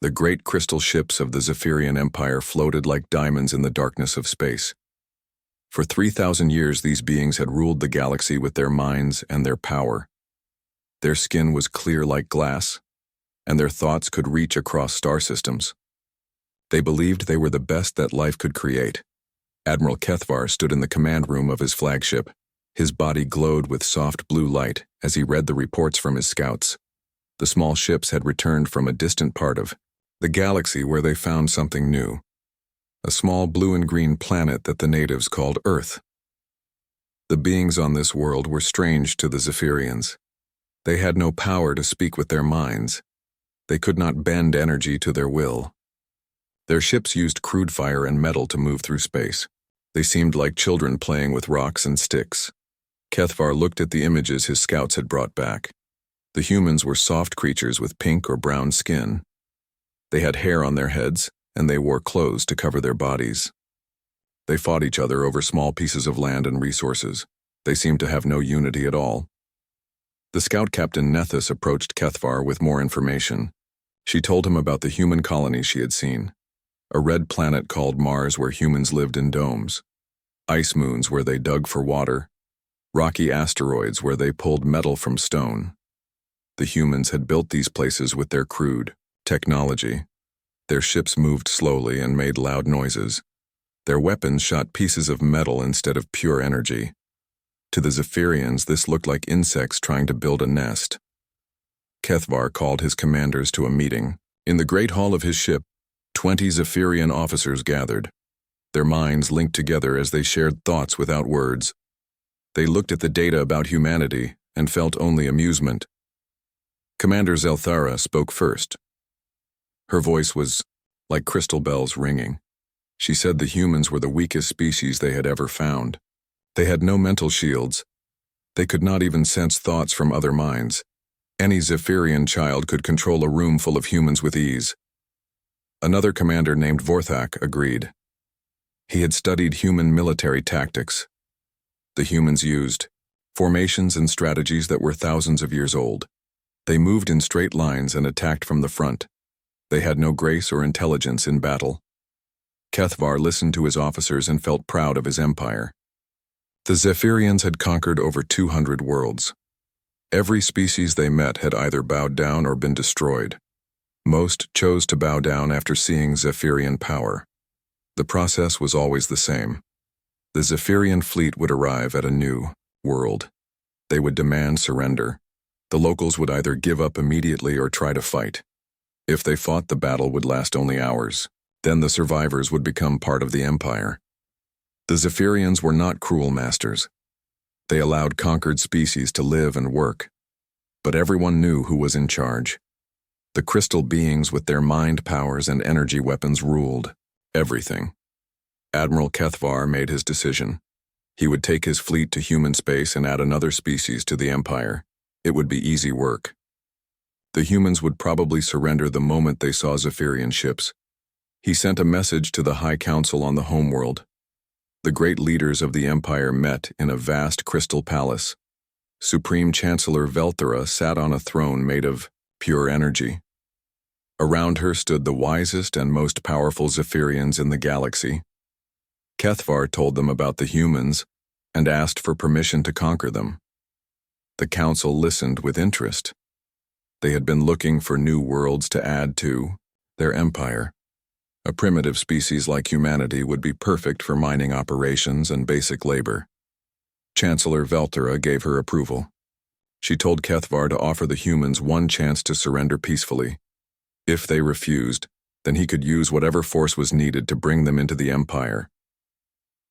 The great crystal ships of the Zephyrian Empire floated like diamonds in the darkness of space. For 3,000 years these beings had ruled the galaxy with their minds and their power. Their skin was clear like glass, and their thoughts could reach across star systems. They believed they were the best that life could create. Admiral Kethvar stood in the command room of his flagship. His body glowed with soft blue light as he read the reports from his scouts. The small ships had returned from a distant part of the galaxy where they found something new. A small blue and green planet that the natives called Earth. The beings on this world were strange to the Zephyrians. They had no power to speak with their minds. They could not bend energy to their will. Their ships used crude fire and metal to move through space. They seemed like children playing with rocks and sticks. Kethvar looked at the images his scouts had brought back. The humans were soft creatures with pink or brown skin. They had hair on their heads, and they wore clothes to cover their bodies. They fought each other over small pieces of land and resources. They seemed to have no unity at all. The scout captain Nethys approached Kethvar with more information. She told him about the human colony she had seen. A red planet called Mars where humans lived in domes. Ice moons where they dug for water. Rocky asteroids where they pulled metal from stone. The humans had built these places with their crude technology. Their ships moved slowly and made loud noises. Their weapons shot pieces of metal instead of pure energy. To the Zephyrians, this looked like insects trying to build a nest. Kethvar called his commanders to a meeting. In the great hall of his ship, 20 Zephyrian officers gathered. Their minds linked together as they shared thoughts without words. They looked at the data about humanity and felt only amusement. Commander Zelthara spoke first. Her voice was like crystal bells ringing. She said the humans were the weakest species they had ever found. They had no mental shields. They could not even sense thoughts from other minds. Any Zephyrian child could control a room full of humans with ease. Another commander named Vorthak agreed. He had studied human military tactics. The humans used formations and strategies that were thousands of years old. They moved in straight lines and attacked from the front. They had no grace or intelligence in battle. Kethvar listened to his officers and felt proud of his empire. The Zephyrians had conquered over 200 worlds. Every species they met had either bowed down or been destroyed. Most chose to bow down after seeing Zephyrian power. The process was always the same. The Zephyrian fleet would arrive at a new world. They would demand surrender. The locals would either give up immediately or try to fight. If they fought, the battle would last only hours. Then the survivors would become part of the empire. The Zephyrians were not cruel masters. They allowed conquered species to live and work. But everyone knew who was in charge. The crystal beings with their mind powers and energy weapons ruled everything. Admiral Kethvar made his decision. He would take his fleet to human space and add another species to the empire. It would be easy work. The humans would probably surrender the moment they saw Zephyrian ships. He sent a message to the High Council on the homeworld. The great leaders of the empire met in a vast crystal palace. Supreme Chancellor Velthara sat on a throne made of pure energy. Around her stood the wisest and most powerful Zephyrians in the galaxy. Kethvar told them about the humans and asked for permission to conquer them. The council listened with interest. They had been looking for new worlds to add to their empire. A primitive species like humanity would be perfect for mining operations and basic labor. Chancellor Velthara gave her approval. She told Kethvar to offer the humans one chance to surrender peacefully. If they refused, then he could use whatever force was needed to bring them into the empire.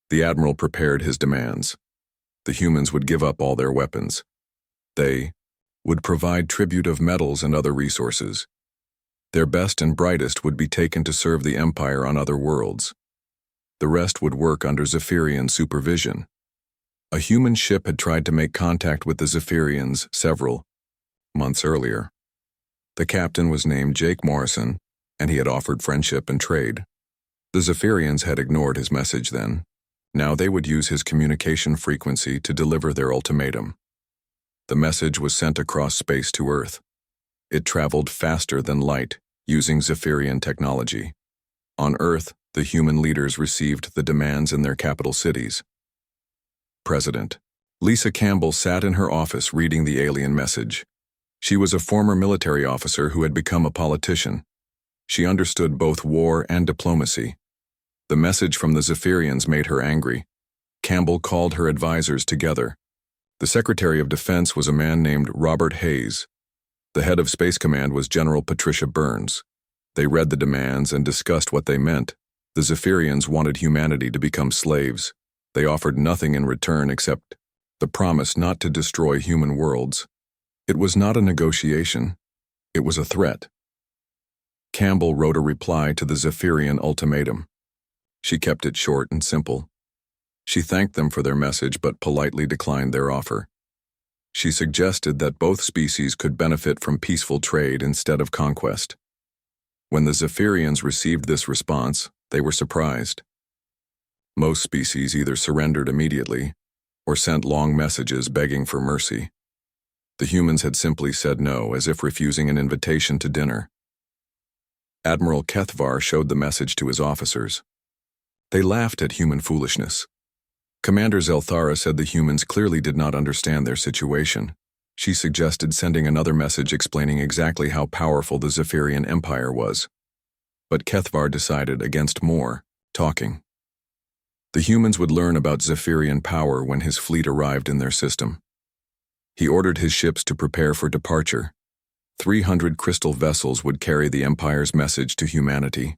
The admiral prepared his demands. The humans would give up all their weapons. They would provide tribute of metals and other resources. Their best and brightest would be taken to serve the empire on other worlds. The rest would work under Zephyrian supervision. A human ship had tried to make contact with the Zephyrians several months earlier. The captain was named Jake Morrison, and he had offered friendship and trade. The Zephyrians had ignored his message then. Now they would use his communication frequency to deliver their ultimatum. The message was sent across space to Earth. It traveled faster than light, using Zephyrian technology. On Earth, the human leaders received the demands in their capital cities. President Lisa Campbell sat in her office reading the alien message. She was a former military officer who had become a politician. She understood both war and diplomacy. The message from the Zephyrians made her angry. Campbell called her advisors together. The Secretary of Defense was a man named Robert Hayes. The head of Space Command was General Patricia Burns. They read the demands and discussed what they meant. The Zephyrians wanted humanity to become slaves. They offered nothing in return except the promise not to destroy human worlds. It was not a negotiation. It was a threat. Campbell wrote a reply to the Zephyrian ultimatum. She kept it short and simple. She thanked them for their message but politely declined their offer. She suggested that both species could benefit from peaceful trade instead of conquest. When the Zephyrians received this response, they were surprised. Most species either surrendered immediately or sent long messages begging for mercy. The humans had simply said no, as if refusing an invitation to dinner. Admiral Kethvar showed the message to his officers. They laughed at human foolishness. Commander Zelthara said the humans clearly did not understand their situation. She suggested sending another message explaining exactly how powerful the Zephyrian Empire was. But Kethvar decided against more talking. The humans would learn about Zephyrian power when his fleet arrived in their system. He ordered his ships to prepare for departure. 300 crystal vessels would carry the Empire's message to humanity.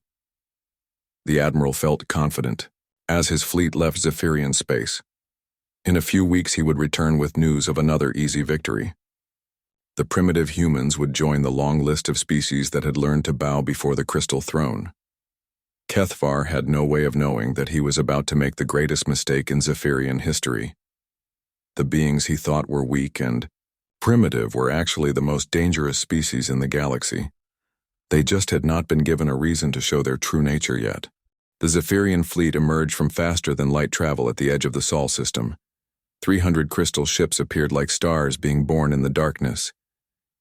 The Admiral felt confident as his fleet left Zephyrian space. In a few weeks he would return with news of another easy victory. The primitive humans would join the long list of species that had learned to bow before the crystal throne. Kethvar had no way of knowing that he was about to make the greatest mistake in Zephyrian history. The beings he thought were weak and primitive were actually the most dangerous species in the galaxy. They just had not been given a reason to show their true nature yet. The Zephyrian fleet emerged from faster-than-light travel at the edge of the Sol system. 300 crystal ships appeared like stars being born in the darkness.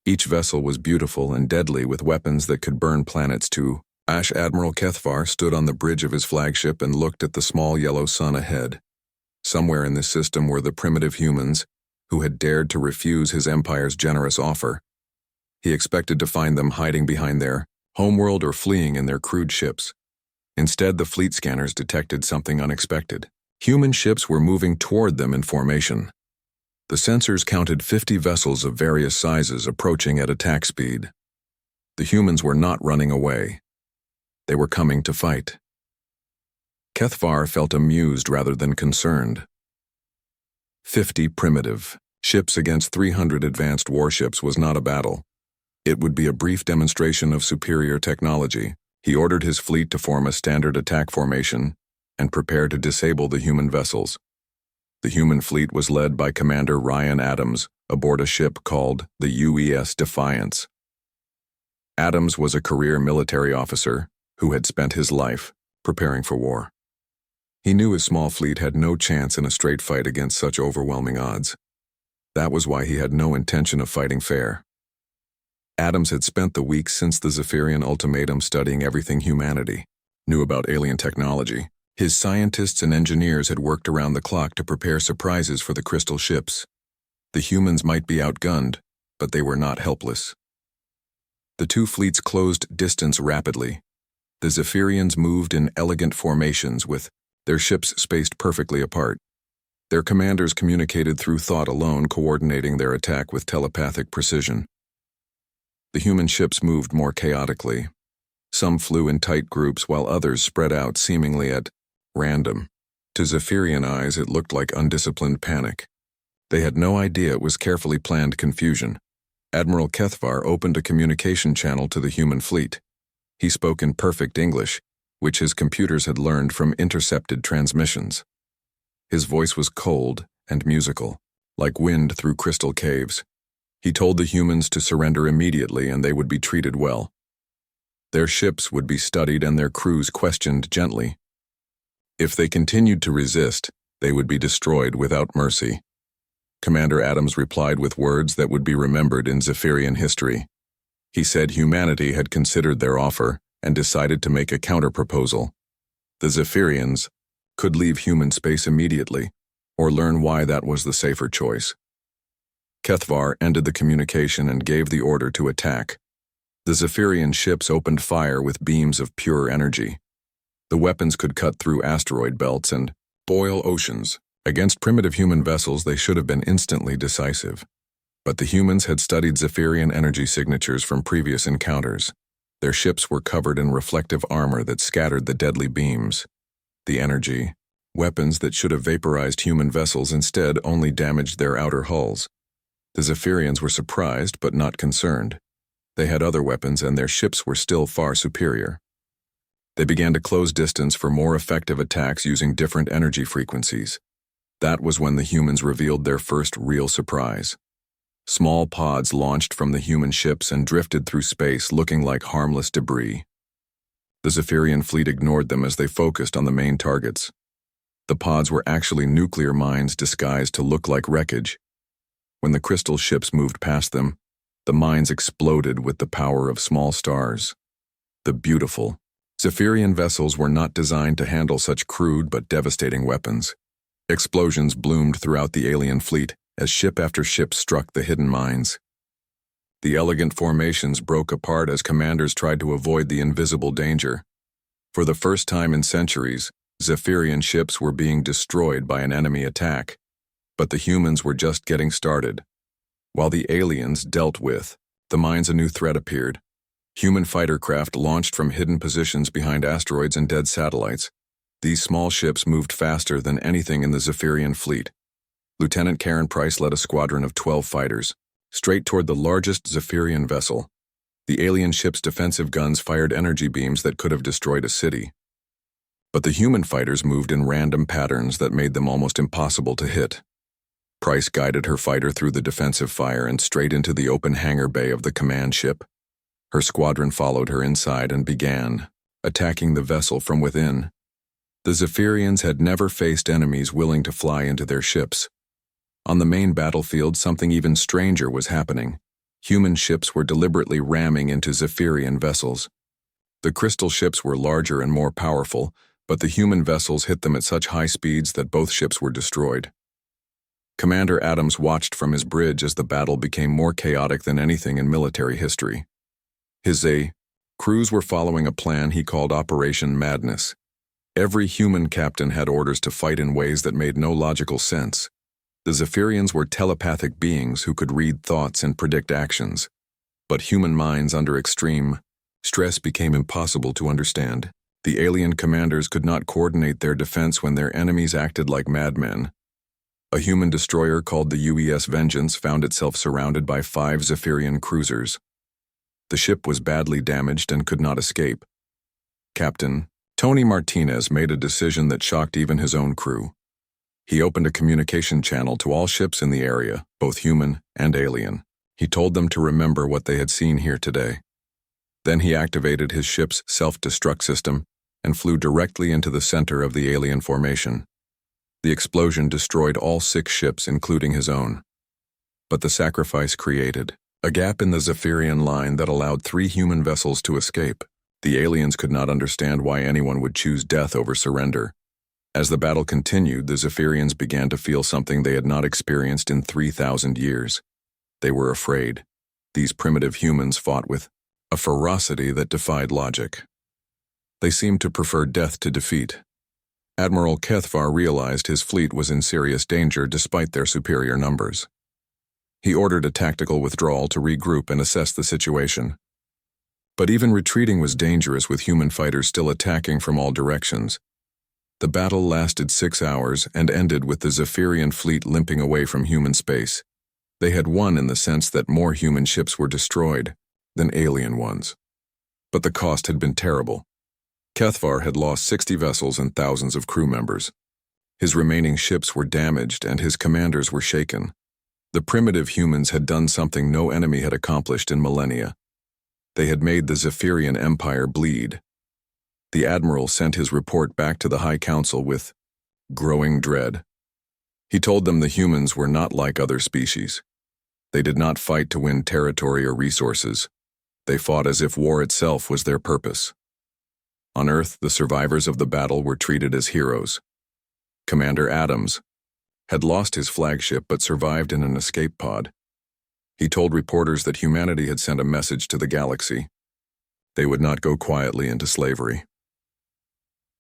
Each vessel was beautiful and deadly with weapons that could burn planets to ash. Admiral Kethvar stood on the bridge of his flagship and looked at the small yellow sun ahead. Somewhere in this system were the primitive humans who had dared to refuse his empire's generous offer. He expected to find them hiding behind their homeworld or fleeing in their crude ships. Instead, the fleet scanners detected something unexpected. Human ships were moving toward them in formation. The sensors counted 50 vessels of various sizes approaching at attack speed. The humans were not running away. They were coming to fight. Kethvar felt amused rather than concerned. 50 primitive ships against 300 advanced warships was not a battle. It would be a brief demonstration of superior technology. He ordered his fleet to form a standard attack formation and prepare to disable the human vessels. The human fleet was led by Commander Ryan Adams aboard a ship called the UES Defiance. Adams was a career military officer who had spent his life preparing for war. He knew his small fleet had no chance in a straight fight against such overwhelming odds. That was why he had no intention of fighting fair. Adams had spent the weeks since the Zephyrian ultimatum studying everything humanity knew about alien technology. His scientists and engineers had worked around the clock to prepare surprises for the crystal ships. The humans might be outgunned, but they were not helpless. The two fleets closed distance rapidly. The Zephyrians moved in elegant formations with their ships spaced perfectly apart. Their commanders communicated through thought alone, coordinating their attack with telepathic precision. The human ships moved more chaotically. Some flew in tight groups while others spread out seemingly at random. To Zephyrian eyes, it looked like undisciplined panic. They had no idea it was carefully planned confusion. Admiral Kethvar opened a communication channel to the human fleet. He spoke in perfect English, which his computers had learned from intercepted transmissions. His voice was cold and musical, like wind through crystal caves. He told the humans to surrender immediately and they would be treated well. Their ships would be studied and their crews questioned gently. If they continued to resist, they would be destroyed without mercy. Commander Adams replied with words that would be remembered in Zephyrian history. He said humanity had considered their offer and decided to make a counterproposal. The Zephyrians could leave human space immediately, or learn why that was the safer choice. Kethvar ended the communication and gave the order to attack. The Zephyrian ships opened fire with beams of pure energy. The weapons could cut through asteroid belts and boil oceans. Against primitive human vessels, they should have been instantly decisive. But the humans had studied Zephyrian energy signatures from previous encounters. Their ships were covered in reflective armor that scattered the deadly beams. The energy, weapons that should have vaporized human vessels instead only damaged their outer hulls. The Zephyrians were surprised but not concerned. They had other weapons and their ships were still far superior. They began to close distance for more effective attacks using different energy frequencies. That was when the humans revealed their first real surprise. Small pods launched from the human ships and drifted through space looking like harmless debris. The Zephyrian fleet ignored them as they focused on the main targets. The pods were actually nuclear mines disguised to look like wreckage. When the crystal ships moved past them, the mines exploded with the power of small stars. The beautiful Zephyrian vessels were not designed to handle such crude but devastating weapons. Explosions bloomed throughout the alien fleet as ship after ship struck the hidden mines. The elegant formations broke apart as commanders tried to avoid the invisible danger. For the first time in centuries, Zephyrian ships were being destroyed by an enemy attack. But the humans were just getting started. While the aliens dealt with the mines, a new threat appeared. Human fighter craft launched from hidden positions behind asteroids and dead satellites. These small ships moved faster than anything in the Zephyrian fleet. Lieutenant Karen Price led a squadron of 12 fighters, straight toward the largest Zephyrian vessel. The alien ship's defensive guns fired energy beams that could have destroyed a city. But the human fighters moved in random patterns that made them almost impossible to hit. Price guided her fighter through the defensive fire and straight into the open hangar bay of the command ship. Her squadron followed her inside and began attacking the vessel from within. The Zephyrians had never faced enemies willing to fly into their ships. On the main battlefield, something even stranger was happening. Human ships were deliberately ramming into Zephyrian vessels. The crystal ships were larger and more powerful, but the human vessels hit them at such high speeds that both ships were destroyed. Commander Adams watched from his bridge as the battle became more chaotic than anything in military history. His crews were following a plan he called Operation Madness. Every human captain had orders to fight in ways that made no logical sense. The Zephyrians were telepathic beings who could read thoughts and predict actions. But human minds under extreme stress became impossible to understand. The alien commanders could not coordinate their defense when their enemies acted like madmen. A human destroyer called the UES Vengeance found itself surrounded by 5 Zephyrian cruisers. The ship was badly damaged and could not escape. Captain Tony Martinez made a decision that shocked even his own crew. He opened a communication channel to all ships in the area, both human and alien. He told them to remember what they had seen here today. Then he activated his ship's self-destruct system and flew directly into the center of the alien formation. The explosion destroyed all 6 ships, including his own. But the sacrifice created a gap in the Zephyrian line that allowed 3 human vessels to escape. The aliens could not understand why anyone would choose death over surrender. As the battle continued, the Zephyrians began to feel something they had not experienced in 3,000 years. They were afraid. These primitive humans fought with a ferocity that defied logic. They seemed to prefer death to defeat. Admiral Kethvar realized his fleet was in serious danger despite their superior numbers. He ordered a tactical withdrawal to regroup and assess the situation. But even retreating was dangerous with human fighters still attacking from all directions. The battle lasted 6 hours and ended with the Zephyrian fleet limping away from human space. They had won in the sense that more human ships were destroyed than alien ones. But the cost had been terrible. Kethvar had lost 60 vessels and thousands of crew members. His remaining ships were damaged and his commanders were shaken. The primitive humans had done something no enemy had accomplished in millennia. They had made the Zephyrian Empire bleed. The admiral sent his report back to the High Council with growing dread. He told them the humans were not like other species. They did not fight to win territory or resources. They fought as if war itself was their purpose. On Earth, the survivors of the battle were treated as heroes. Commander Adams had lost his flagship but survived in an escape pod. He told reporters that humanity had sent a message to the galaxy. They would not go quietly into slavery.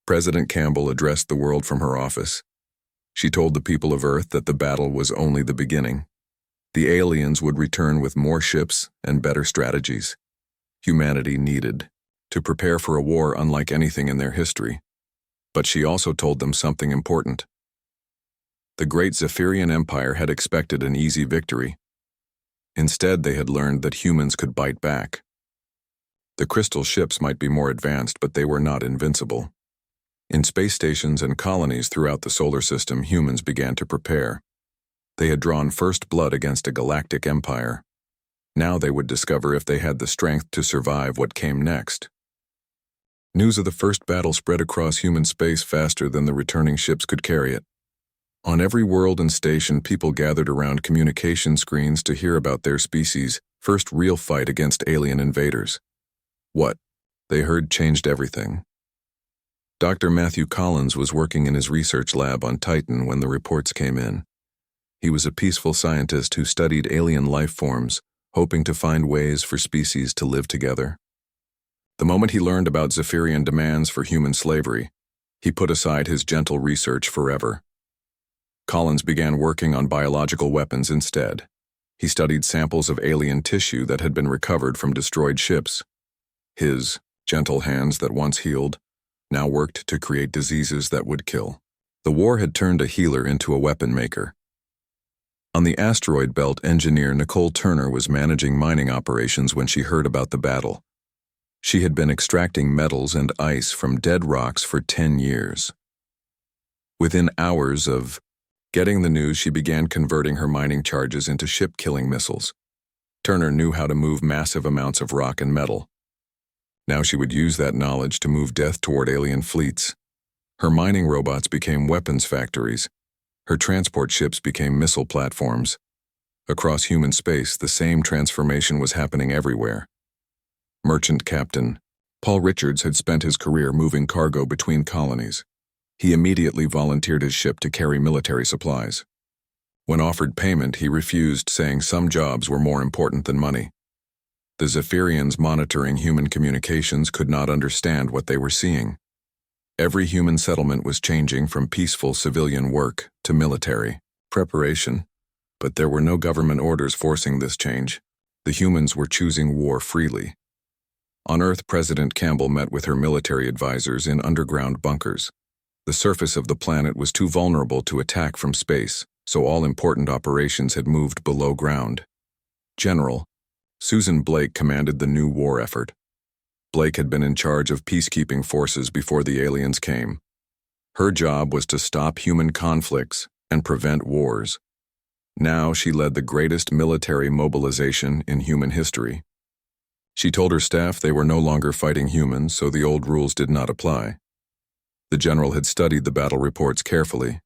President Campbell addressed the world from her office. She told the people of Earth that the battle was only the beginning. The aliens would return with more ships and better strategies. Humanity needed to prepare for a war unlike anything in their history. But she also told them something important. The great Zephyrian Empire had expected an easy victory. Instead, they had learned that humans could bite back. The crystal ships might be more advanced, but they were not invincible. In space stations and colonies throughout the solar system, humans began to prepare. They had drawn first blood against a galactic empire. Now they would discover if they had the strength to survive what came next. News of the first battle spread across human space faster than the returning ships could carry it. On every world and station, people gathered around communication screens to hear about their species' first real fight against alien invaders. What they heard changed everything. Dr. Matthew Collins was working in his research lab on Titan when the reports came in. He was a peaceful scientist who studied alien life forms, hoping to find ways for species to live together. The moment he learned about Zephyrian demands for human slavery, he put aside his gentle research forever. Collins began working on biological weapons instead. He studied samples of alien tissue that had been recovered from destroyed ships. His gentle hands that once healed now worked to create diseases that would kill. The war had turned a healer into a weapon maker. On the asteroid belt, engineer Nicole Turner was managing mining operations when she heard about the battle. She had been extracting metals and ice from dead rocks for 10 years. Within hours of getting the news, she began converting her mining charges into ship-killing missiles. Turner knew how to move massive amounts of rock and metal. Now she would use that knowledge to move death toward alien fleets. Her mining robots became weapons factories. Her transport ships became missile platforms. Across human space, the same transformation was happening everywhere. Merchant Captain Paul Richards had spent his career moving cargo between colonies. He immediately volunteered his ship to carry military supplies. When offered payment, he refused, saying some jobs were more important than money. The Zephyrians monitoring human communications could not understand what they were seeing. Every human settlement was changing from peaceful civilian work to military preparation, but there were no government orders forcing this change. The humans were choosing war freely. On Earth, President Campbell met with her military advisors in underground bunkers. The surface of the planet was too vulnerable to attack from space, so all important operations had moved below ground. General Susan Blake commanded the new war effort. Blake had been in charge of peacekeeping forces before the aliens came. Her job was to stop human conflicts and prevent wars. Now she led the greatest military mobilization in human history. She told her staff they were no longer fighting humans, so the old rules did not apply. The general had studied the battle reports carefully.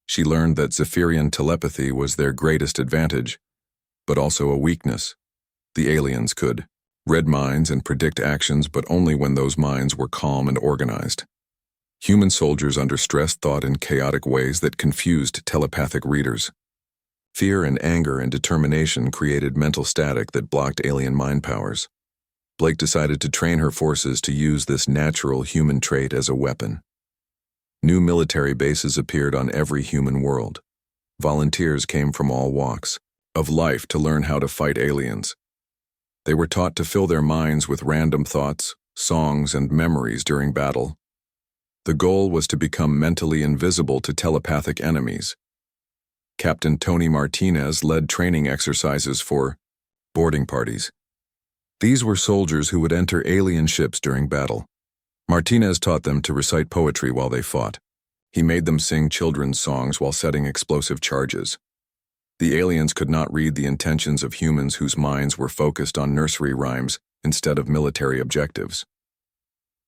She learned that Zephyrian telepathy was their greatest advantage, but also a weakness. The aliens could read minds and predict actions, but only when those minds were calm and organized. Human soldiers under stress thought in chaotic ways that confused telepathic readers. Fear and anger and determination created mental static that blocked alien mind powers. Blake decided to train her forces to use this natural human trait as a weapon. New military bases appeared on every human world. Volunteers came from all walks of life to learn how to fight aliens. They were taught to fill their minds with random thoughts, songs, and memories during battle. The goal was to become mentally invisible to telepathic enemies. Captain Tony Martinez led training exercises for boarding parties. These were soldiers who would enter alien ships during battle. Martinez taught them to recite poetry while they fought. He made them sing children's songs while setting explosive charges. The aliens could not read the intentions of humans whose minds were focused on nursery rhymes instead of military objectives.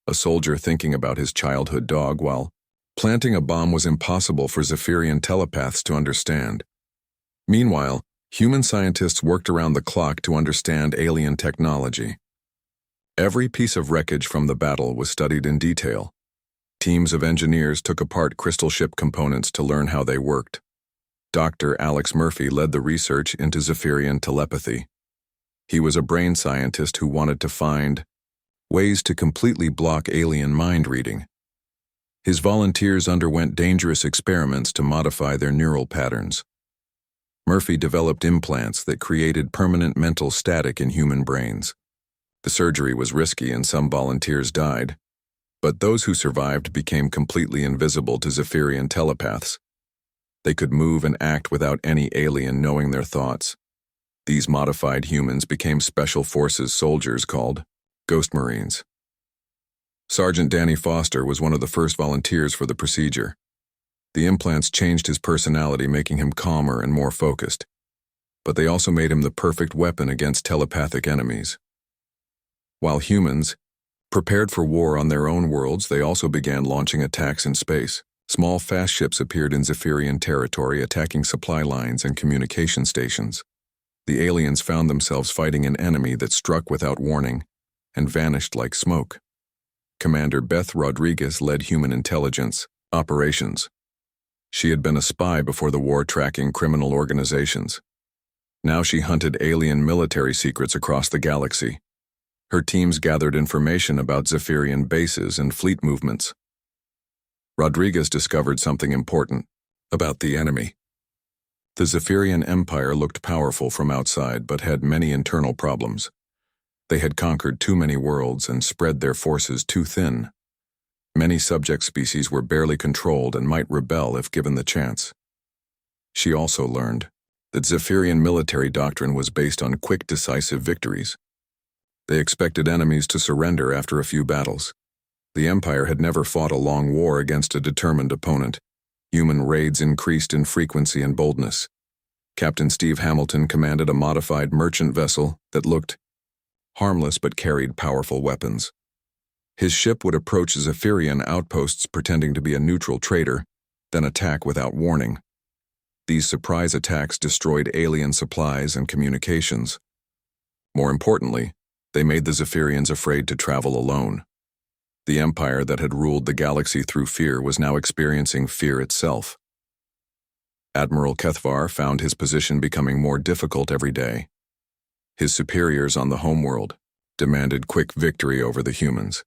A soldier thinking about his childhood dog while planting a bomb was impossible for Zephyrian telepaths to understand. Meanwhile, human scientists worked around the clock to understand alien technology. Every piece of wreckage from the battle was studied in detail. Teams of engineers took apart crystal ship components to learn how they worked. Dr. Alex Murphy led the research into Zephyrian telepathy. He was a brain scientist who wanted to find ways to completely block alien mind reading. His volunteers underwent dangerous experiments to modify their neural patterns. Murphy developed implants that created permanent mental static in human brains. The surgery was risky and some volunteers died, but those who survived became completely invisible to Zephyrian telepaths. They could move and act without any alien knowing their thoughts. These modified humans became Special Forces soldiers called Ghost Marines. Sergeant Danny Foster was one of the first volunteers for the procedure. The implants changed his personality, making him calmer and more focused, but they also made him the perfect weapon against telepathic enemies. While humans prepared for war on their own worlds, they also began launching attacks in space. Small, fast ships appeared in Zephyrian territory, attacking supply lines and communication stations. The aliens found themselves fighting an enemy that struck without warning and vanished like smoke. Commander Beth Rodriguez led human intelligence operations. She had been a spy before the war, tracking criminal organizations. Now she hunted alien military secrets across the galaxy. Her teams gathered information about Zephyrian bases and fleet movements. Rodriguez discovered something important about the enemy. The Zephyrian Empire looked powerful from outside but had many internal problems. They had conquered too many worlds and spread their forces too thin. Many subject species were barely controlled and might rebel if given the chance. She also learned that Zephyrian military doctrine was based on quick, decisive victories. They expected enemies to surrender after a few battles. The Empire had never fought a long war against a determined opponent. Human raids increased in frequency and boldness. Captain Steve Hamilton commanded a modified merchant vessel that looked harmless but carried powerful weapons. His ship would approach Zephyrian outposts pretending to be a neutral trader, then attack without warning. These surprise attacks destroyed alien supplies and communications. More importantly, they made the Zephyrians afraid to travel alone. The empire that had ruled the galaxy through fear was now experiencing fear itself. Admiral Kethvar found his position becoming more difficult every day. His superiors on the homeworld demanded quick victory over the humans.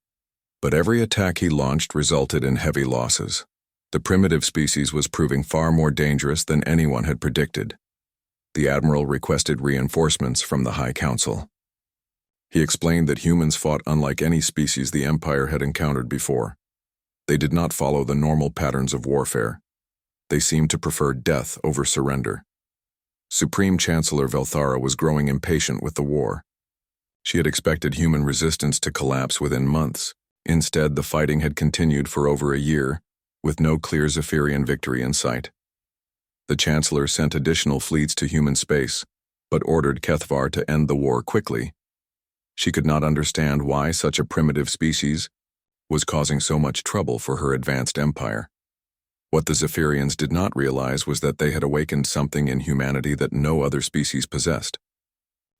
But every attack he launched resulted in heavy losses. The primitive species was proving far more dangerous than anyone had predicted. The Admiral requested reinforcements from the High Council. He explained that humans fought unlike any species the Empire had encountered before. They did not follow the normal patterns of warfare. They seemed to prefer death over surrender. Supreme Chancellor Velthara was growing impatient with the war. She had expected human resistance to collapse within months. Instead, the fighting had continued for over a year, with no clear Zephyrian victory in sight. The Chancellor sent additional fleets to human space, but ordered Kethvar to end the war quickly. She could not understand why such a primitive species was causing so much trouble for her advanced empire. What the Zephyrians did not realize was that they had awakened something in humanity that no other species possessed.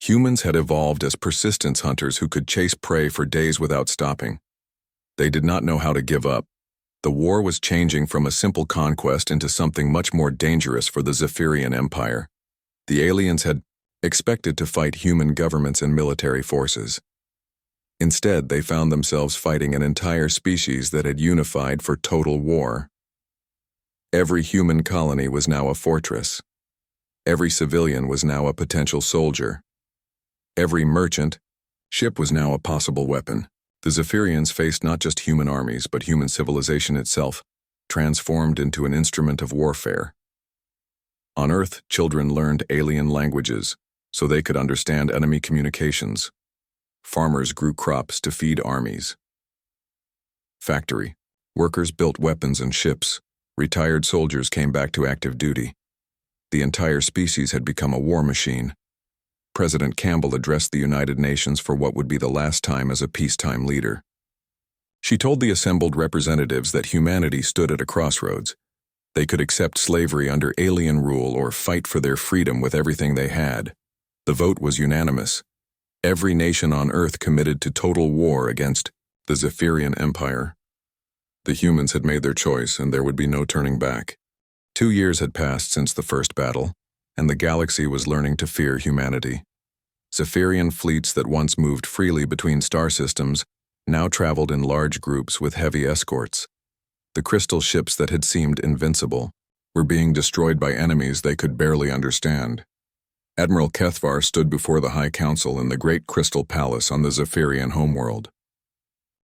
Humans had evolved as persistence hunters who could chase prey for days without stopping. They did not know how to give up. The war was changing from a simple conquest into something much more dangerous for the Zephyrian Empire. The aliens had expected to fight human governments and military forces. Instead, they found themselves fighting an entire species that had unified for total war. Every human colony was now a fortress. Every civilian was now a potential soldier. Every merchant ship was now a possible weapon. The Zephyrians faced not just human armies, but human civilization itself, transformed into an instrument of warfare. On Earth, children learned alien languages, so they could understand enemy communications. Farmers grew crops to feed armies. Factory workers built weapons and ships. Retired soldiers came back to active duty. The entire species had become a war machine. President Campbell addressed the United Nations for what would be the last time as a peacetime leader. She told the assembled representatives that humanity stood at a crossroads. They could accept slavery under alien rule or fight for their freedom with everything they had. The vote was unanimous. Every nation on Earth committed to total war against the Zephyrian Empire. The humans had made their choice, and there would be no turning back. 2 years had passed since the first battle, and the galaxy was learning to fear humanity. Zephyrian fleets that once moved freely between star systems now traveled in large groups with heavy escorts. The crystal ships that had seemed invincible were being destroyed by enemies they could barely understand. Admiral Kethvar stood before the High Council in the Great Crystal Palace on the Zephyrian homeworld.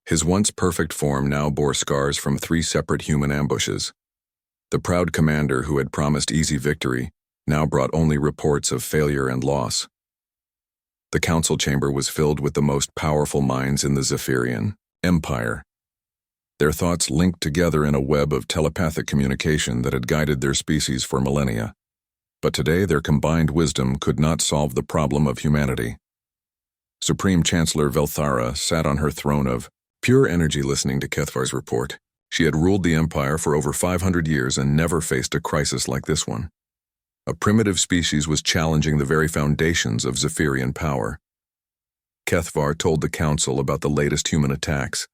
His once perfect form now bore scars from 3 separate human ambushes. The proud commander who had promised easy victory now brought only reports of failure and loss. The council chamber was filled with the most powerful minds in the Zephyrian Empire. Their thoughts linked together in a web of telepathic communication that had guided their species for millennia. But today their combined wisdom could not solve the problem of humanity. Supreme Chancellor Velthara sat on her throne of pure energy listening to Kethvar's report. She had ruled the Empire for over 500 years and never faced a crisis like this one. A primitive species was challenging the very foundations of Zephyrian power. Kethvar told the council about the latest human attacks.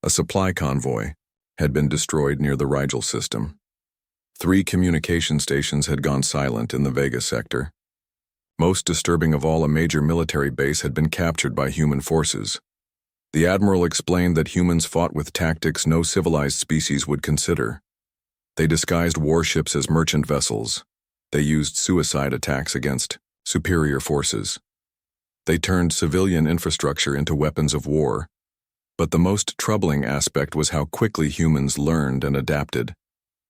A supply convoy had been destroyed near the Rigel system. 3 communication stations had gone silent in the Vega sector. Most disturbing of all, a major military base had been captured by human forces. The admiral explained that humans fought with tactics no civilized species would consider. They disguised warships as merchant vessels. They used suicide attacks against superior forces. They turned civilian infrastructure into weapons of war. But the most troubling aspect was how quickly humans learned and adapted.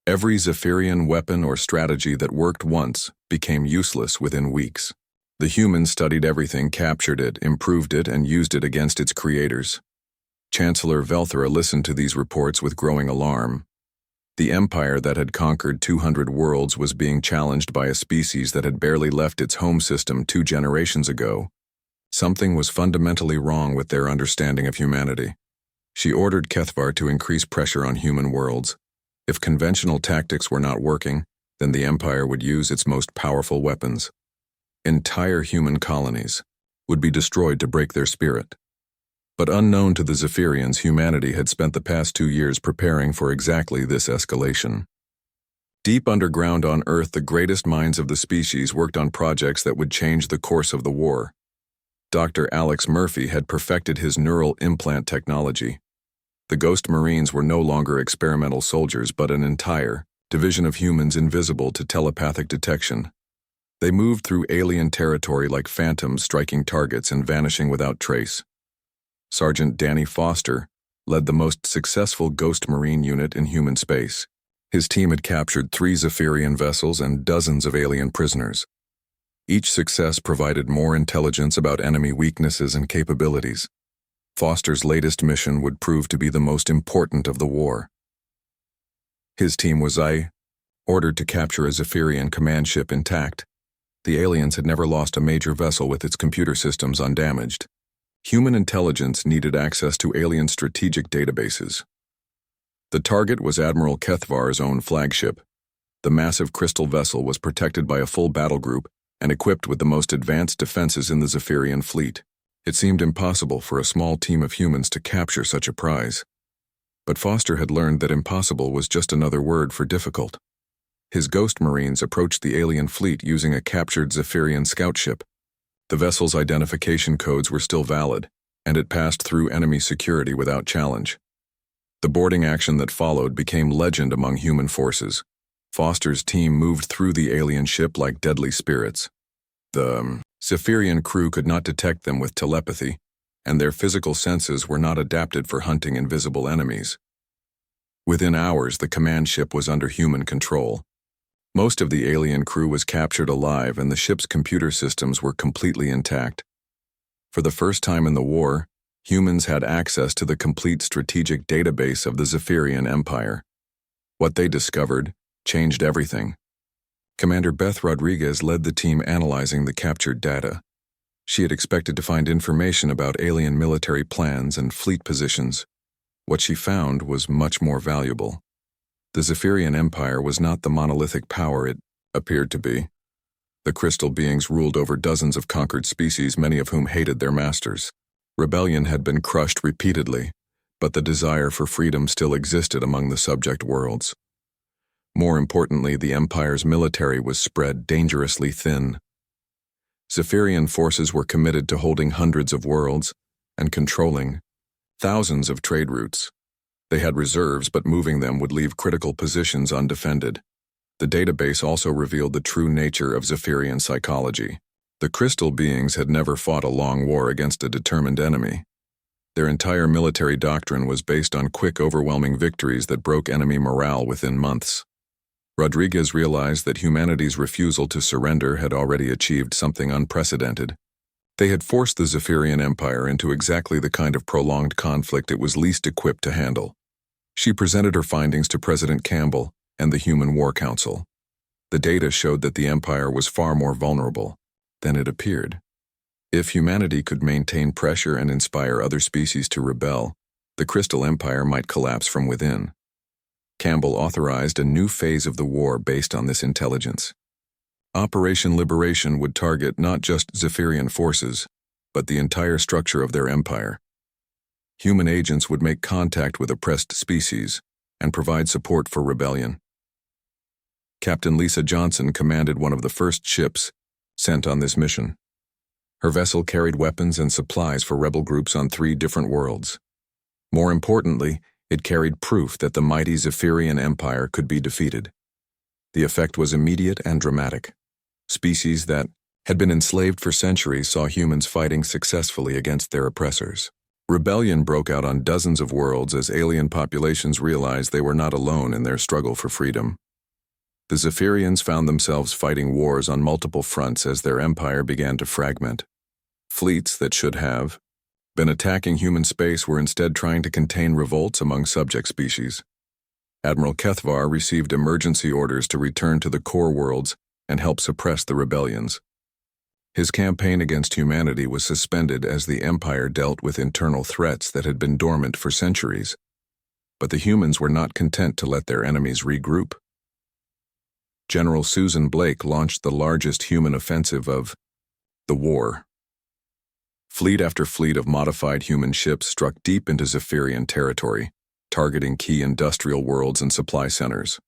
Every Zephyrian weapon or strategy that worked once became useless within weeks. The humans studied everything, captured it, improved it, and used it against its creators. Chancellor Velthara listened to these reports with growing alarm. The empire that had conquered 200 worlds was being challenged by a species that had barely left its home system 2 generations ago. Something was fundamentally wrong with their understanding of humanity. She ordered Kethvar to increase pressure on human worlds. If conventional tactics were not working, then the Empire would use its most powerful weapons. Entire human colonies would be destroyed to break their spirit. But unknown to the Zephyrians, humanity had spent the past 2 years preparing for exactly this escalation. Deep underground on Earth, the greatest minds of the species worked on projects that would change the course of the war. Dr. Alex Murphy had perfected his neural implant technology. The Ghost Marines were no longer experimental soldiers, but an entire division of humans invisible to telepathic detection. They moved through alien territory like phantoms, striking targets and vanishing without trace. Sergeant Danny Foster led the most successful Ghost Marine unit in human space. His team had captured 3 Zephyrian vessels and dozens of alien prisoners. Each success provided more intelligence about enemy weaknesses and capabilities. Foster's latest mission would prove to be the most important of the war. His team was ordered to capture a Zephyrian command ship intact. The aliens had never lost a major vessel with its computer systems undamaged. Human intelligence needed access to alien strategic databases. The target was Admiral Kethvar's own flagship. The massive crystal vessel was protected by a full battle group and equipped with the most advanced defenses in the Zephyrian fleet. It seemed impossible for a small team of humans to capture such a prize. But Foster had learned that impossible was just another word for difficult. His Ghost Marines approached the alien fleet using a captured Zephyrian scout ship. The vessel's identification codes were still valid, and it passed through enemy security without challenge. The boarding action that followed became legend among human forces. Foster's team moved through the alien ship like deadly spirits. The Zephyrian crew could not detect them with telepathy, and their physical senses were not adapted for hunting invisible enemies. Within hours, the command ship was under human control. Most of the alien crew was captured alive, and the ship's computer systems were completely intact. For the first time in the war, humans had access to the complete strategic database of the Zephyrian Empire. What they discovered changed everything. Commander Beth Rodriguez led the team analyzing the captured data. She had expected to find information about alien military plans and fleet positions. What she found was much more valuable. The Zephyrian Empire was not the monolithic power it appeared to be. The crystal beings ruled over dozens of conquered species, many of whom hated their masters. Rebellion had been crushed repeatedly, but the desire for freedom still existed among the subject worlds. More importantly, the Empire's military was spread dangerously thin. Zephyrian forces were committed to holding hundreds of worlds and controlling thousands of trade routes. They had reserves, but moving them would leave critical positions undefended. The database also revealed the true nature of Zephyrian psychology. The crystal beings had never fought a long war against a determined enemy. Their entire military doctrine was based on quick, overwhelming victories that broke enemy morale within months. Rodriguez realized that humanity's refusal to surrender had already achieved something unprecedented. They had forced the Zephyrian Empire into exactly the kind of prolonged conflict it was least equipped to handle. She presented her findings to President Campbell and the Human War Council. The data showed that the Empire was far more vulnerable than it appeared. If humanity could maintain pressure and inspire other species to rebel, the Crystal Empire might collapse from within. Campbell authorized a new phase of the war based on this intelligence. Operation Liberation would target not just Zephyrian forces, but the entire structure of their empire. Human agents would make contact with oppressed species and provide support for rebellion. Captain Lisa Johnson commanded one of the first ships sent on this mission. Her vessel carried weapons and supplies for rebel groups on 3 different worlds. More importantly, it carried proof that the mighty Zephyrian Empire could be defeated. The effect was immediate and dramatic. Species that had been enslaved for centuries saw humans fighting successfully against their oppressors. Rebellion broke out on dozens of worlds as alien populations realized they were not alone in their struggle for freedom. The Zephyrians found themselves fighting wars on multiple fronts as their empire began to fragment. Fleets that should have been attacking human space were instead trying to contain revolts among subject species. Admiral Kethvar received emergency orders to return to the core worlds and help suppress the rebellions. His campaign against humanity was suspended as the Empire dealt with internal threats that had been dormant for centuries. But the humans were not content to let their enemies regroup. General Susan Blake launched the largest human offensive of the war. Fleet after fleet of modified human ships struck deep into Zephyrian territory, targeting key industrial worlds and supply centers.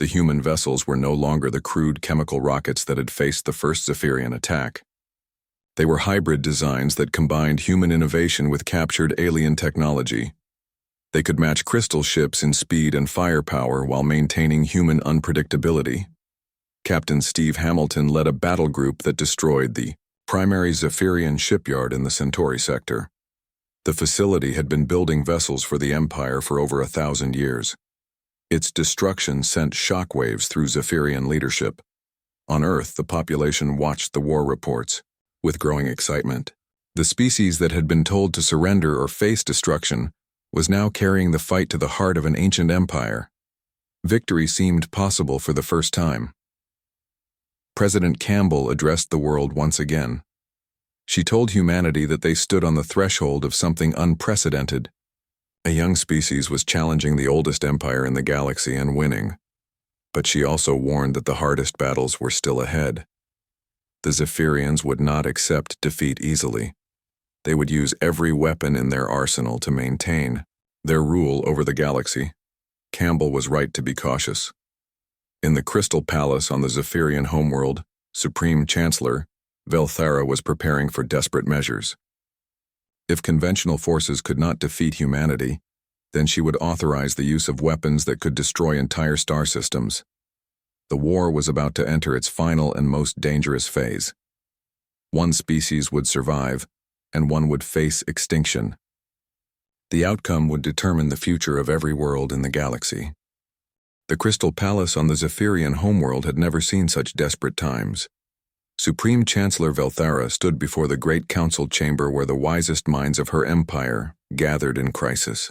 The human vessels were no longer the crude chemical rockets that had faced the first Zephyrian attack. They were hybrid designs that combined human innovation with captured alien technology. They could match crystal ships in speed and firepower while maintaining human unpredictability. Captain Steve Hamilton led a battle group that destroyed the primary Zephyrian shipyard in the Centauri sector. The facility had been building vessels for the Empire for over 1,000 years. Its destruction sent shockwaves through Zephyrian leadership. On Earth, the population watched the war reports with growing excitement. The species that had been told to surrender or face destruction was now carrying the fight to the heart of an ancient empire. Victory seemed possible for the first time. President Campbell addressed the world once again. She told humanity that they stood on the threshold of something unprecedented. A young species was challenging the oldest empire in the galaxy and winning. But she also warned that the hardest battles were still ahead. The Zephyrians would not accept defeat easily. They would use every weapon in their arsenal to maintain their rule over the galaxy. Campbell was right to be cautious. In the Crystal Palace on the Zephyrian homeworld, Supreme Chancellor Velthara was preparing for desperate measures. If conventional forces could not defeat humanity, then she would authorize the use of weapons that could destroy entire star systems. The war was about to enter its final and most dangerous phase. One species would survive, and one would face extinction. The outcome would determine the future of every world in the galaxy. The Crystal Palace on the Zephyrian homeworld had never seen such desperate times. Supreme Chancellor Velthara stood before the great council chamber where the wisest minds of her empire gathered in crisis.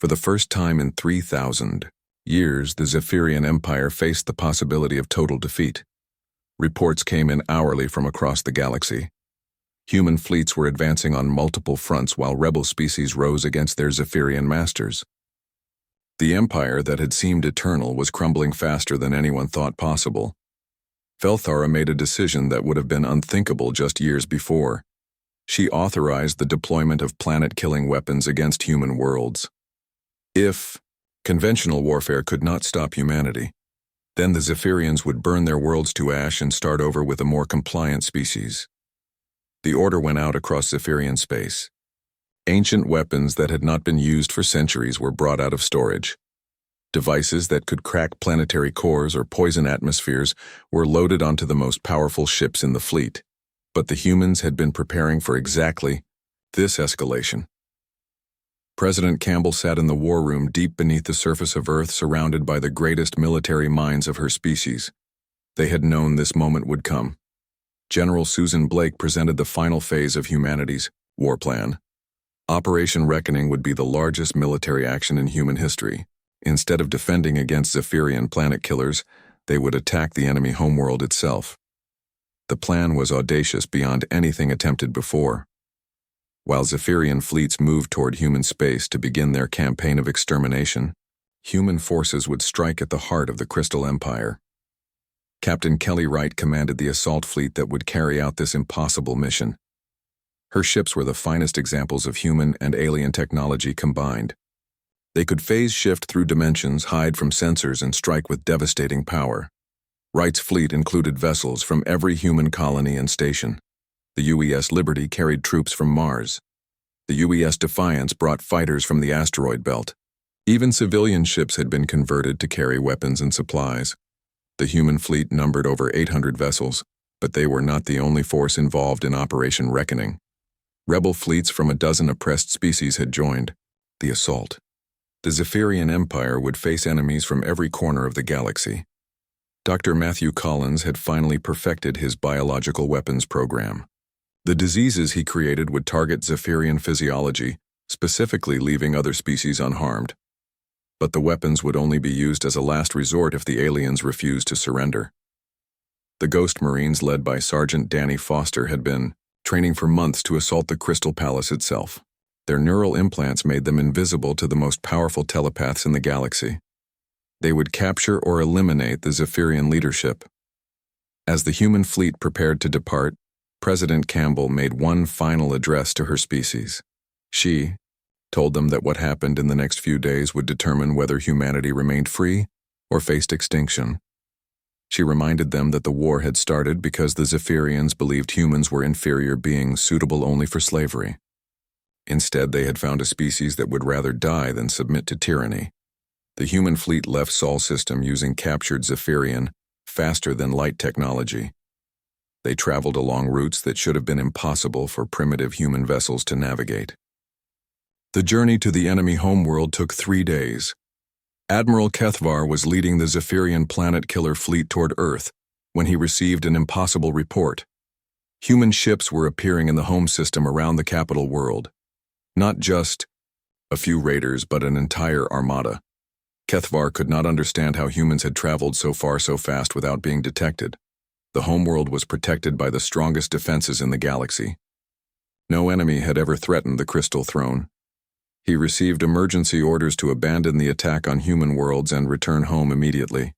For the first time in 3,000 years, the Zephyrian Empire faced the possibility of total defeat. Reports came in hourly from across the galaxy. Human fleets were advancing on multiple fronts while rebel species rose against their Zephyrian masters. The empire that had seemed eternal was crumbling faster than anyone thought possible. Velthara made a decision that would have been unthinkable just years before. She authorized the deployment of planet-killing weapons against human worlds. If conventional warfare could not stop humanity, then the Zephyrians would burn their worlds to ash and start over with a more compliant species. The order went out across Zephyrian space. Ancient weapons that had not been used for centuries were brought out of storage. Devices that could crack planetary cores or poison atmospheres were loaded onto the most powerful ships in the fleet. But the humans had been preparing for exactly this escalation. President Campbell sat in the war room deep beneath the surface of Earth, surrounded by the greatest military minds of her species. They had known this moment would come. General Susan Blake presented the final phase of humanity's war plan. Operation Reckoning would be the largest military action in human history. Instead of defending against Zephyrian planet killers, they would attack the enemy homeworld itself. The plan was audacious beyond anything attempted before. While Zephyrian fleets moved toward human space to begin their campaign of extermination, human forces would strike at the heart of the Crystal Empire. Captain Kelly Wright commanded the assault fleet that would carry out this impossible mission. Her ships were the finest examples of human and alien technology combined. They could phase shift through dimensions, hide from sensors, and strike with devastating power. Wright's fleet included vessels from every human colony and station. The UES Liberty carried troops from Mars. The UES Defiance brought fighters from the asteroid belt. Even civilian ships had been converted to carry weapons and supplies. The human fleet numbered over 800 vessels, but they were not the only force involved in Operation Reckoning. Rebel fleets from a dozen oppressed species had joined the assault. The Zephyrian Empire would face enemies from every corner of the galaxy. Dr. Matthew Collins had finally perfected his biological weapons program. The diseases he created would target Zephyrian physiology, specifically leaving other species unharmed. But the weapons would only be used as a last resort if the aliens refused to surrender. The Ghost Marines, led by Sergeant Danny Foster, had been training for months to assault the Crystal Palace itself. Their neural implants made them invisible to the most powerful telepaths in the galaxy. They would capture or eliminate the Zephyrian leadership. As the human fleet prepared to depart, President Campbell made one final address to her species. She told them that what happened in the next few days would determine whether humanity remained free or faced extinction. She reminded them that the war had started because the Zephyrians believed humans were inferior beings suitable only for slavery. Instead, they had found a species that would rather die than submit to tyranny. The human fleet left Sol system using captured Zephyrian, faster-than-light technology. They traveled along routes that should have been impossible for primitive human vessels to navigate. The journey to the enemy homeworld took 3 days. Admiral Kethvar was leading the Zephyrian planet-killer fleet toward Earth when he received an impossible report. Human ships were appearing in the home system around the capital world. Not just a few raiders, but an entire armada. Kethvar could not understand how humans had traveled so far so fast without being detected. The homeworld was protected by the strongest defenses in the galaxy. No enemy had ever threatened the Crystal Throne. He received emergency orders to abandon the attack on human worlds and return home immediately.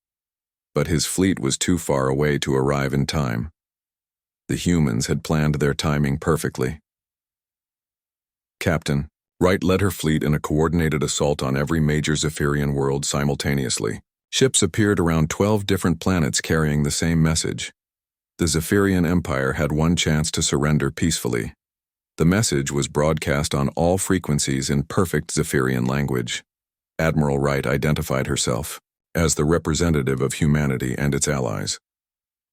But his fleet was too far away to arrive in time. The humans had planned their timing perfectly. Captain Wright led her fleet in a coordinated assault on every major Zephyrian world simultaneously. Ships appeared around 12 different planets carrying the same message. The Zephyrian Empire had one chance to surrender peacefully. The message was broadcast on all frequencies in perfect Zephyrian language. Admiral Wright identified herself as the representative of humanity and its allies.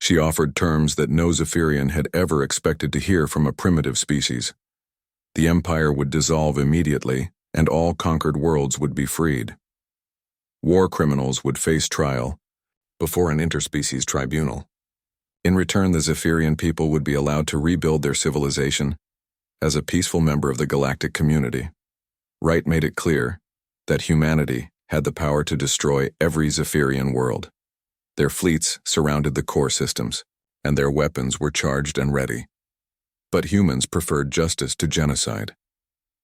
She offered terms that no Zephyrian had ever expected to hear from a primitive species. The Empire would dissolve immediately, and all conquered worlds would be freed. War criminals would face trial before an interspecies tribunal. In return, the Zephyrian people would be allowed to rebuild their civilization as a peaceful member of the galactic community. Wright made it clear that humanity had the power to destroy every Zephyrian world. Their fleets surrounded the core systems, and their weapons were charged and ready. But humans preferred justice to genocide.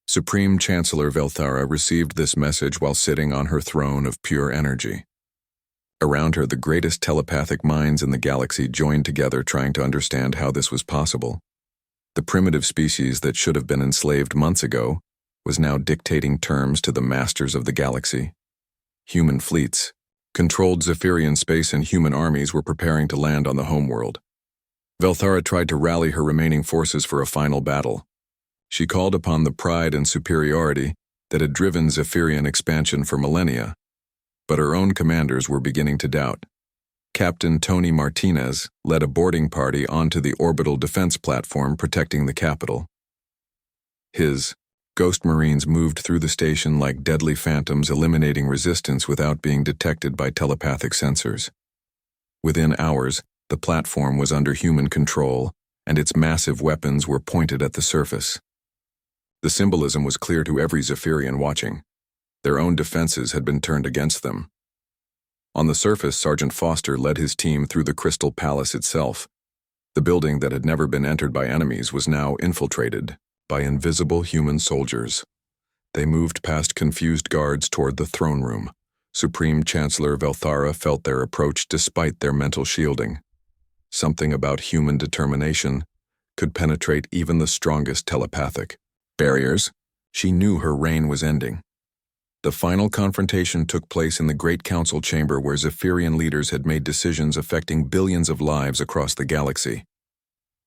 Supreme Chancellor Velthara received this message while sitting on her throne of pure energy. Around her, the greatest telepathic minds in the galaxy joined together trying to understand how this was possible. The primitive species that should have been enslaved months ago was now dictating terms to the masters of the galaxy. Human fleets, controlled Zephyrian space and human armies were preparing to land on the homeworld. Velthara tried to rally her remaining forces for a final battle. She called upon the pride and superiority that had driven Zephyrian expansion for millennia, but her own commanders were beginning to doubt. Captain Tony Martinez led a boarding party onto the orbital defense platform protecting the capital. His Ghost Marines moved through the station like deadly phantoms, eliminating resistance without being detected by telepathic sensors. Within hours, the platform was under human control, and its massive weapons were pointed at the surface. The symbolism was clear to every Zephyrian watching. Their own defenses had been turned against them. On the surface, Sergeant Foster led his team through the Crystal Palace itself. The building that had never been entered by enemies was now infiltrated by invisible human soldiers. They moved past confused guards toward the throne room. Supreme Chancellor Velthara felt their approach despite their mental shielding. Something about human determination could penetrate even the strongest telepathic barriers. She knew her reign was ending. The final confrontation took place in the Great Council chamber where Zephyrian leaders had made decisions affecting billions of lives across the galaxy.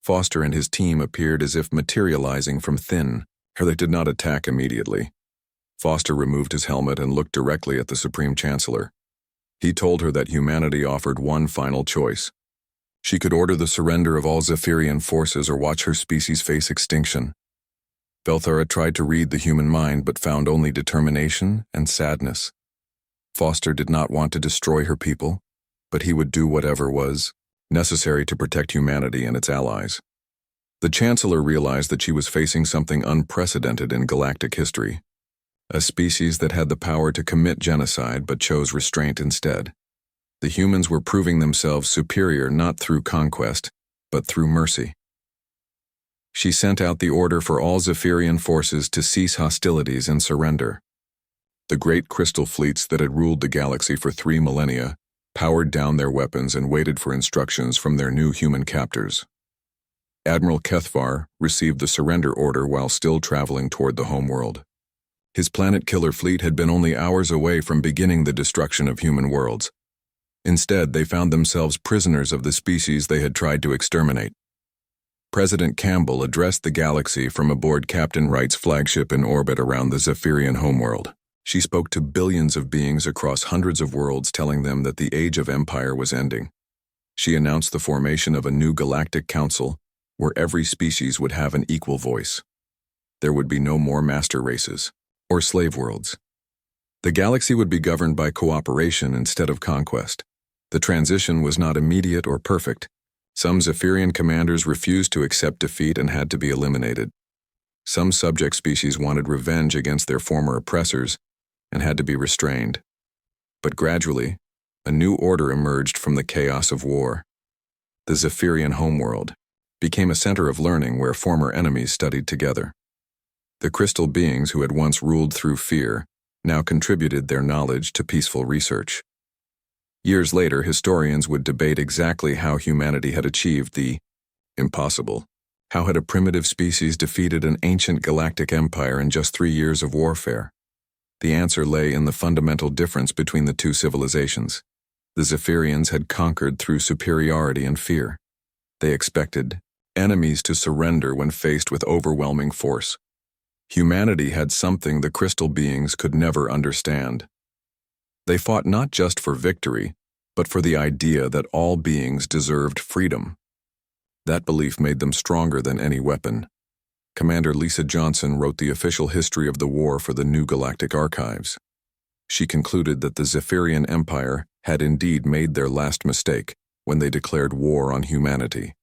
Foster and his team appeared as if materializing from thin, or they did not attack immediately. Foster removed his helmet and looked directly at the Supreme Chancellor. He told her that humanity offered one final choice. She could order the surrender of all Zephyrian forces or watch her species face extinction. Velthara tried to read the human mind but found only determination and sadness. Foster did not want to destroy her people, but he would do whatever was necessary to protect humanity and its allies. The Chancellor realized that she was facing something unprecedented in galactic history, a species that had the power to commit genocide but chose restraint instead. The humans were proving themselves superior not through conquest, but through mercy. She sent out the order for all Zephyrian forces to cease hostilities and surrender. The great crystal fleets that had ruled the galaxy for 3 millennia powered down their weapons and waited for instructions from their new human captors. Admiral Kethvar received the surrender order while still traveling toward the homeworld. His planet-killer fleet had been only hours away from beginning the destruction of human worlds. Instead, they found themselves prisoners of the species they had tried to exterminate. President Campbell addressed the galaxy from aboard Captain Wright's flagship in orbit around the Zephyrian homeworld. She spoke to billions of beings across hundreds of worlds, telling them that the age of empire was ending. She announced the formation of a new galactic council where every species would have an equal voice. There would be no more master races or slave worlds. The galaxy would be governed by cooperation instead of conquest. The transition was not immediate or perfect. Some Zephyrian commanders refused to accept defeat and had to be eliminated. Some subject species wanted revenge against their former oppressors and had to be restrained. But gradually, a new order emerged from the chaos of war. The Zephyrian homeworld became a center of learning where former enemies studied together. The crystal beings who had once ruled through fear now contributed their knowledge to peaceful research. Years later, historians would debate exactly how humanity had achieved the impossible. How had a primitive species defeated an ancient galactic empire in just 3 years of warfare? The answer lay in the fundamental difference between the two civilizations. The Zephyrians had conquered through superiority and fear. They expected enemies to surrender when faced with overwhelming force. Humanity had something the crystal beings could never understand. They fought not just for victory, but for the idea that all beings deserved freedom. That belief made them stronger than any weapon. Commander Lisa Johnson wrote the official history of the war for the New Galactic Archives. She concluded that the Zephyrian Empire had indeed made their last mistake when they declared war on humanity.